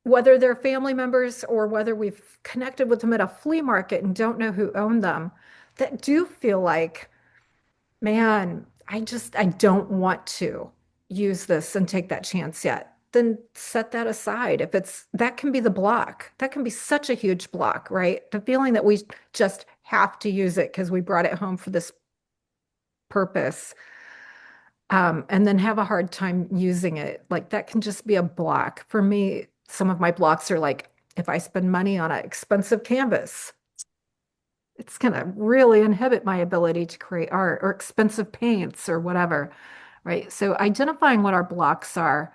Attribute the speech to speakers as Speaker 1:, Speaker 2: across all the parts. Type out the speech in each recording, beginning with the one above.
Speaker 1: whether they're family members or whether we've connected with them at a flea market and don't know who owned them, that do feel like, man, I don't want to use this and take that chance yet. Then set that aside. If it's that can be the block. That can be such a huge block, right? The feeling that we just have to use it because we brought it home for this purpose, and then have a hard time using it. Like that can just be a block. For me, some of my blocks are like if I spend money on an expensive canvas, it's going to really inhibit my ability to create art or expensive paints or whatever, right? So identifying what our blocks are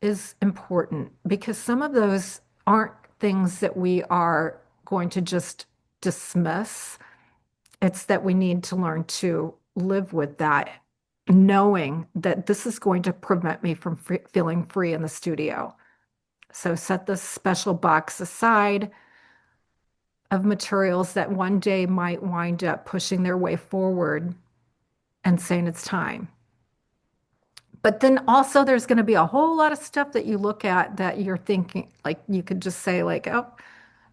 Speaker 1: is important because some of those aren't things that we are going to just dismiss. It's that we need to learn to live with that, knowing that this is going to prevent me from feeling free in the studio. So set this special box aside of materials that one day might wind up pushing their way forward and saying it's time. But then also there's going to be a whole lot of stuff that you look at that you're thinking, like you could just say like, oh,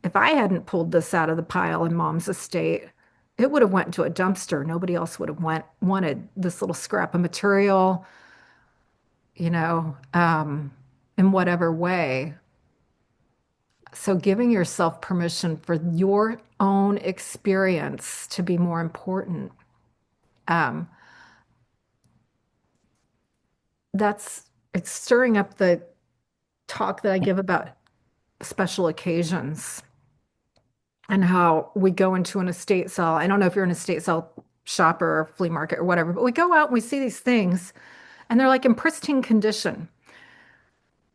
Speaker 1: if I hadn't pulled this out of the pile in mom's estate, it would have went into a dumpster. Nobody else would have wanted this little scrap of material, you know, in whatever way. So giving yourself permission for your own experience to be more important. Um, it's stirring up the talk that I give about special occasions and how we go into an estate sale. I don't know if you're an estate sale shopper or flea market or whatever, but we go out and we see these things and they're like in pristine condition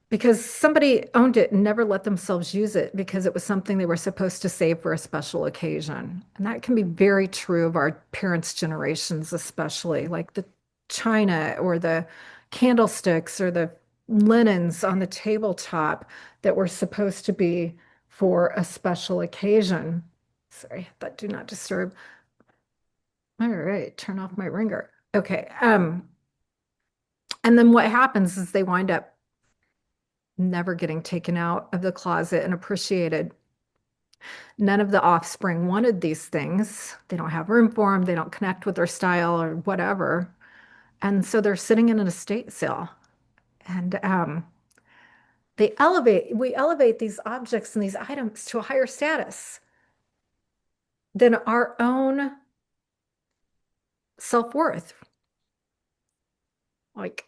Speaker 1: because somebody owned it and never let themselves use it because it was something they were supposed to save for a special occasion. And that can be very true of our parents' generations, especially like the china or the candlesticks or the linens on the tabletop that were supposed to be for a special occasion. Sorry, that do not disturb. All right, turn off my ringer. Okay. And then what happens is they wind up never getting taken out of the closet and appreciated. None of the offspring wanted these things. They don't have room for them. They don't connect with their style or whatever. And so they're sitting in an estate sale. And we elevate these objects and these items to a higher status than our own self-worth. Like,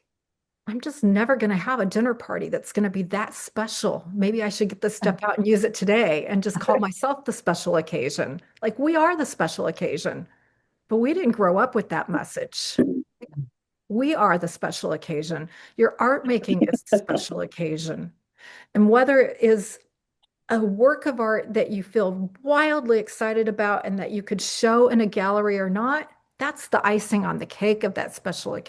Speaker 1: I'm just never going to have a dinner party that's going to be that special. Maybe I should get this stuff out and use it today and just call myself the special occasion. Like we are the special occasion, but we didn't grow up with that message. We are the special occasion. Your art making is the special occasion. And whether it is a work of art that you feel wildly excited about and that you could show in a gallery or not, that's the icing on the cake of that special occasion.